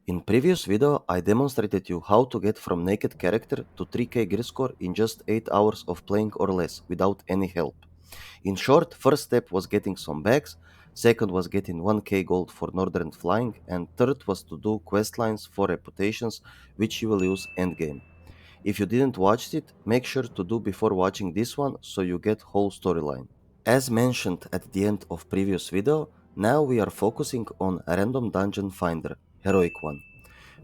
In previous video, I demonstrated you how to get from naked character to 3k gear score in just 8 hours of playing or less without any help. In short, first step was getting some bags, second was getting 1k gold for northern flying, and third was to do quest lines for reputations which you will use endgame. If you didn't watch it, make sure to do before watching this one so you get whole storyline. As mentioned at the end of previous video, now we are focusing on a random dungeon finder, heroic one.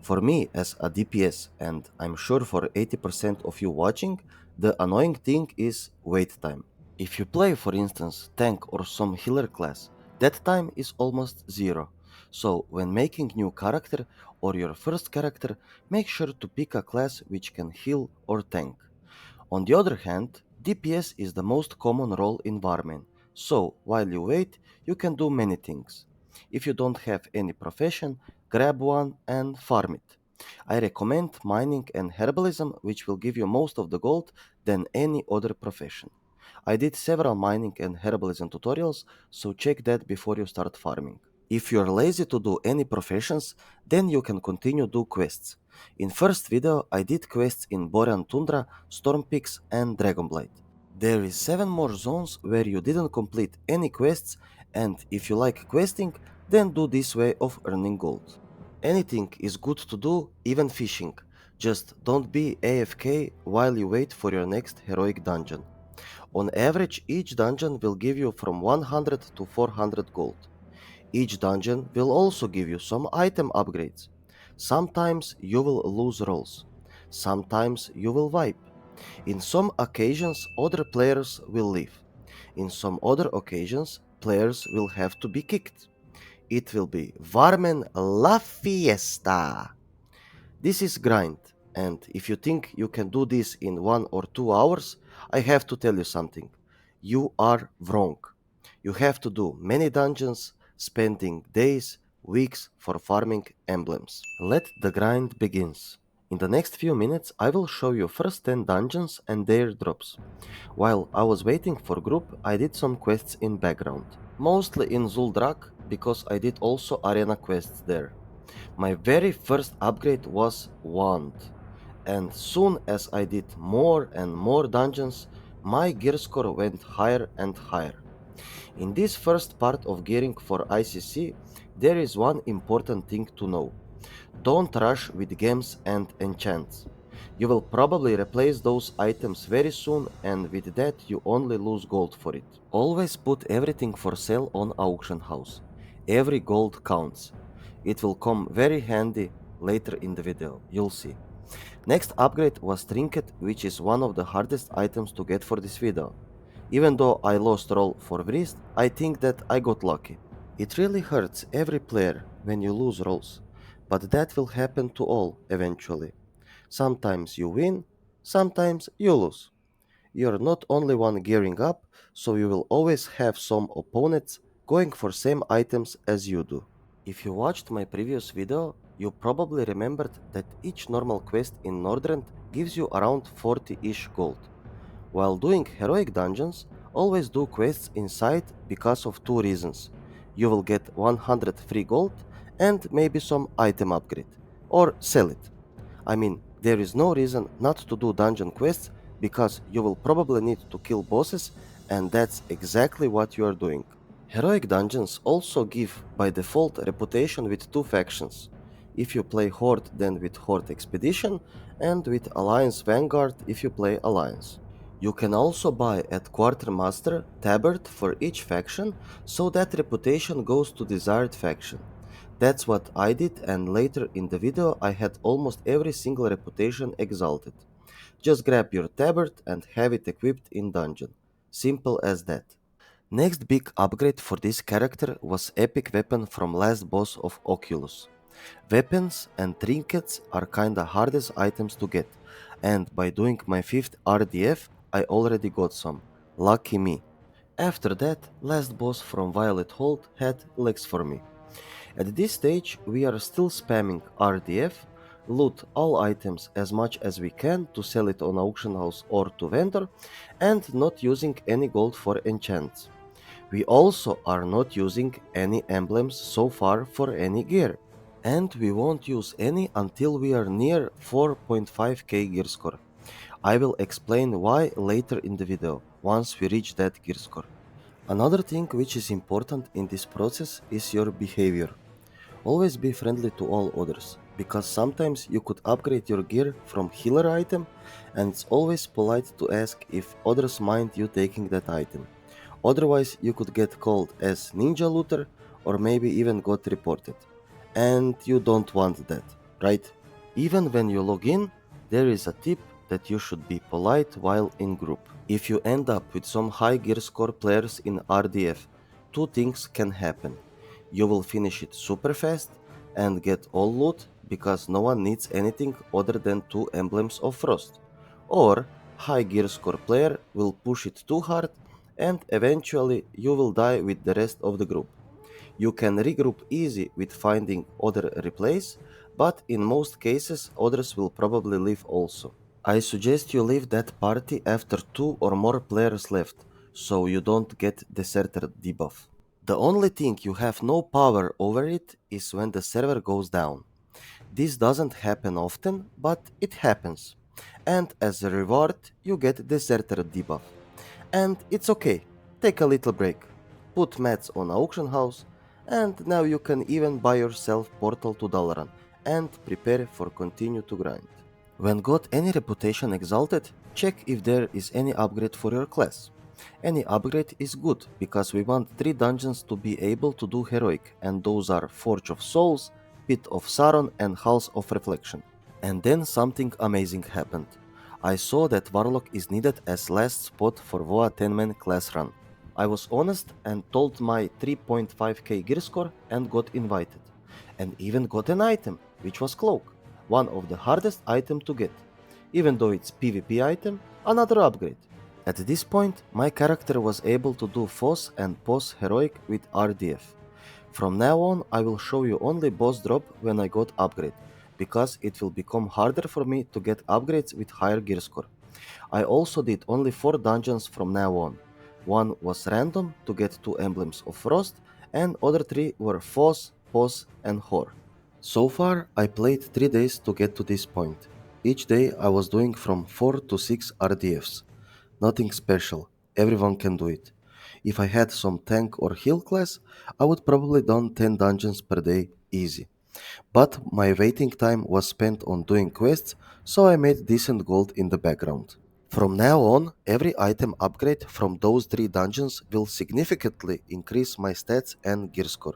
For me as a DPS, and I'm sure for 80% of you watching, the annoying thing is wait time. If you play for instance tank or some healer class, that time is almost zero. So when making new character or your first character, make sure to pick a class which can heal or tank. On the other hand, DPS is the most common role in Warmane, so while you wait, you can do many things. If you don't have any profession, grab one and farm it. I recommend mining and herbalism, which will give you most of the gold than any other profession. I did several mining and herbalism tutorials, so check that before you start farming. If you're lazy to do any professions, then you can continue do quests. In first video, I did quests in Borean Tundra, Storm Peaks and Dragonblight. There is 7 more zones where you didn't complete any quests, and if you like questing, then do this way of earning gold. Anything is good to do, even fishing. Just don't be AFK while you wait for your next heroic dungeon. On average, each dungeon will give you from 100 to 400 gold. Each dungeon will also give you some item upgrades. Sometimes you will lose rolls. Sometimes you will wipe. In some occasions, other players will leave. In some other occasions, players will have to be kicked. It will be Warmen La Fiesta. This is grind, and if you think you can do this in 1 or 2 hours, I have to tell you something. You are wrong. You have to do many dungeons, spending days, weeks for farming emblems. Let the grind begins. In the next few minutes, I will show you first 10 dungeons and their drops. While I was waiting for group, I did some quests in background. Mostly in Zuldrak, because I did also arena quests there. My very first upgrade was Wand, and soon as I did more and more dungeons, my gear score went higher and higher. In this first part of gearing for ICC, there is one important thing to know. Don't rush with gems and enchants. You will probably replace those items very soon, and with that you only lose gold for it. Always put everything for sale on auction house. Every gold counts. It will come very handy later in the video, you'll see. Next upgrade was Trinket, which is one of the hardest items to get for this video. Even though I lost roll for wrist, I think that I got lucky. It really hurts every player when you lose rolls, but that will happen to all eventually. Sometimes you win, sometimes you lose. You're not only one gearing up, so you will always have some opponents going for same items as you do. If you watched my previous video, you probably remembered that each normal quest in Northrend gives you around 40-ish gold. While doing heroic dungeons, always do quests inside because of two reasons. You will get 100 free gold and maybe some item upgrade, or sell it. I mean, there is no reason not to do dungeon quests because you will probably need to kill bosses, and that's exactly what you are doing. Heroic dungeons also give by default reputation with two factions. If you play Horde, then with Horde Expedition, and with Alliance Vanguard if you play Alliance. You can also buy at Quartermaster tabard for each faction, so that reputation goes to desired faction. That's what I did, and later in the video I had almost every single reputation exalted. Just grab your tabard and have it equipped in dungeon. Simple as that. Next big upgrade for this character was epic weapon from last boss of Oculus. Weapons and trinkets are kinda hardest items to get, and by doing my 5th RDF I already got some. Lucky me. After that, last boss from Violet Hold had legs for me. At this stage we are still spamming RDF, loot all items as much as we can to sell it on auction house or to vendor, and not using any gold for enchants. We also are not using any emblems so far for any gear. And we won't use any until we are near 4.5k gear score. I will explain why later in the video, once we reach that gear score. Another thing which is important in this process is your behavior. Always be friendly to all others, because sometimes you could upgrade your gear from healer item, and it's always polite to ask if others mind you taking that item. Otherwise, you could get called as ninja looter or maybe even got reported. And you don't want that, right? Even when you log in, there is a tip that you should be polite while in group. If you end up with some high gear score players in RDF, two things can happen. You will finish it super fast and get all loot because no one needs anything other than two emblems of frost. Or high gear score player will push it too hard and eventually you will die with the rest of the group. You can regroup easy with finding other replays, but in most cases others will probably leave also. I suggest you leave that party after 2 or more players left, so you don't get deserter debuff. The only thing you have no power over it is when the server goes down. This doesn't happen often, but it happens. And as a reward, you get deserter debuff. And it's okay. Take a little break. Put mats on auction house, and now you can even buy yourself portal to Dalaran and prepare for continue to grind. When got any reputation exalted, check if there is any upgrade for your class. Any upgrade is good because we want 3 dungeons to be able to do heroic, and those are Forge of Souls, Pit of Sauron and Halls of Reflection. And then something amazing happened. I saw that Warlock is needed as last spot for VOA 10-man class run. I was honest and told my 3.5k gear score and got invited. And even got an item, which was Cloak, one of the hardest item to get. Even though it's PvP item, another upgrade. At this point, my character was able to do FOSS and POS heroic with RDF. From now on, I will show you only boss drop when I got upgrade, because it will become harder for me to get upgrades with higher gear score. I also did only 4 dungeons from now on. One was random to get 2 emblems of frost, and other 3 were FOSS, POS and Hor. So far, I played 3 days to get to this point. Each day I was doing from 4 to 6 RDFs. Nothing special, everyone can do it. If I had some tank or heal class, I would probably done 10 dungeons per day easy. But my waiting time was spent on doing quests, so I made decent gold in the background. From now on, every item upgrade from those 3 dungeons will significantly increase my stats and gear score.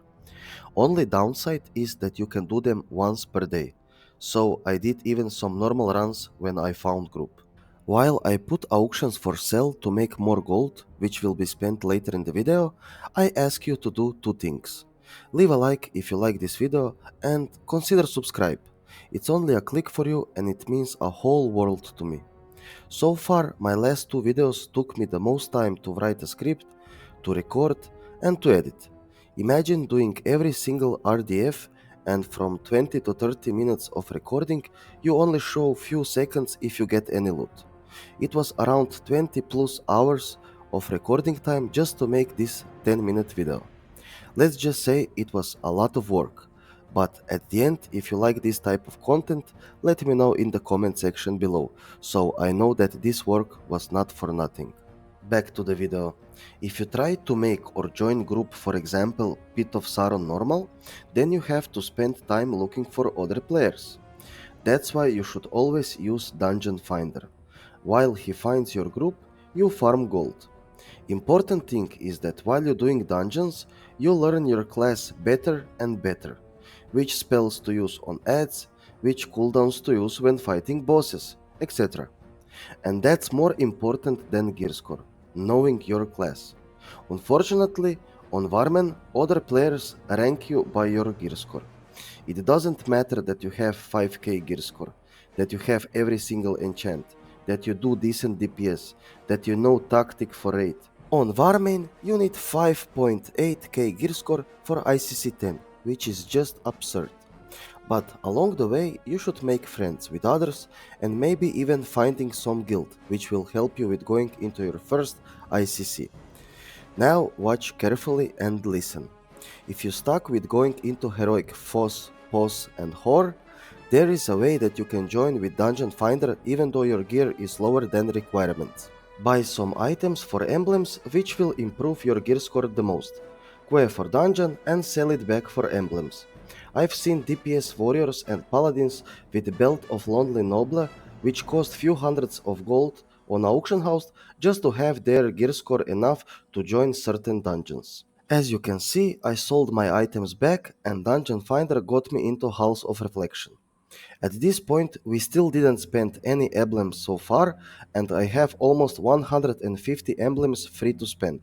Only downside is that you can do them once per day, so I did even some normal runs when I found group. While I put auctions for sale to make more gold, which will be spent later in the video, I ask you to do 2 things. Leave a like if you like this video and consider subscribe. It's only a click for you and it means a whole world to me. So far, my last 2 videos took me the most time to write a script, to record, and to edit. Imagine doing every single RDF, and from 20 to 30 minutes of recording, you only show few seconds if you get any loot. It was around 20 plus hours of recording time just to make this 10-minute video. Let's just say it was a lot of work. But at the end, if you like this type of content, let me know in the comment section below, so I know that this work was not for nothing. Back to the video. If you try to make or join group, for example, Pit of Sauron normal, then you have to spend time looking for other players. That's why you should always use Dungeon Finder. While he finds your group, you farm gold. Important thing is that while you're doing dungeons, you learn your class better and better, which spells to use on ads, which cooldowns to use when fighting bosses, etc. And that's more important than gear score, knowing your class. Unfortunately, on Warmane, other players rank you by your gear score. It doesn't matter that you have 5k gear score, that you have every single enchant, that you do decent DPS, that you know tactic for raid. On Warmane, you need 5.8k gear score for ICC 10, which is just absurd. But along the way, you should make friends with others and maybe even finding some guild, which will help you with going into your first ICC. Now watch carefully and listen. If you stuck with going into heroic FOSS, Pos, and Whore, there is a way that you can join with Dungeon Finder even though your gear is lower than requirements. Buy some items for emblems which will improve your gear score the most. Queue for dungeon and sell it back for emblems. I've seen DPS warriors and paladins with the Belt of Lonely Noble which cost few hundreds of gold on auction house just to have their gear score enough to join certain dungeons. As you can see, I sold my items back and Dungeon Finder got me into Halls of Reflection. At this point, we still didn't spend any emblems so far, and I have almost 150 emblems free to spend.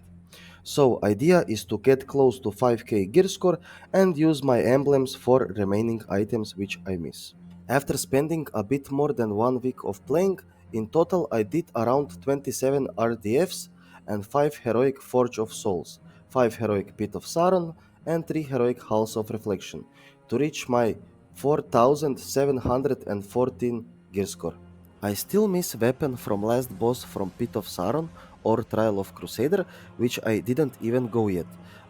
So idea is to get close to 5k gear score and use my emblems for remaining items which I miss. After spending a bit more than 1 week of playing, in total I did around 27 RDFs and 5 heroic Forge of Souls, 5 heroic Pit of Sauron and 3 heroic Halls of Reflection to reach my 4714 gear score. I still miss weapon from last boss from Pit of Sauron or Trial of Crusader, which I didn't even go yet.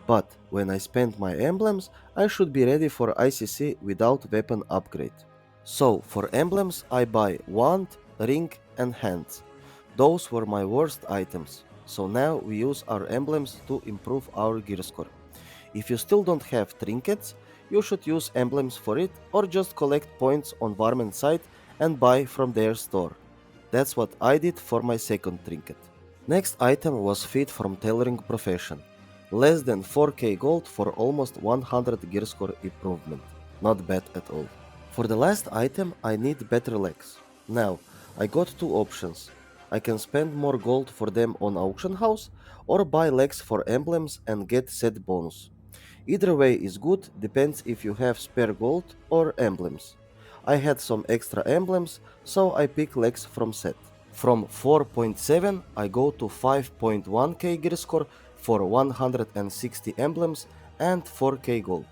But when I spend my emblems, I should be ready for ICC without weapon upgrade. So for emblems I buy wand, ring and hands. Those were my worst items. So now we use our emblems to improve our gear score. If you still don't have trinkets, you should use emblems for it or just collect points on Warmane site and buy from their store. That's what I did for my second trinket. Next item was feed from tailoring profession. Less than 4k gold for almost 100 gear score improvement. Not bad at all. For the last item I need better legs. Now, I got two options. I can spend more gold for them on auction house or buy legs for emblems and get set bonus. Either way is good, depends if you have spare gold or emblems. I had some extra emblems, so I pick legs from set. From 4.7 I go to 5.1k gear score for 160 emblems and 4k gold.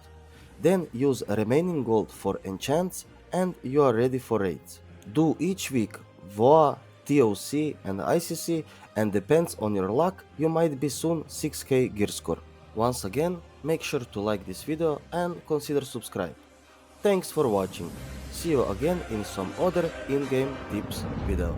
Then use remaining gold for enchants and you are ready for raids. Do each week VOA, TOC and ICC and depends on your luck you might be soon 6k gear score. Once again, make sure to like this video and consider subscribe. Thanks for watching. See you again in some other in-game tips video.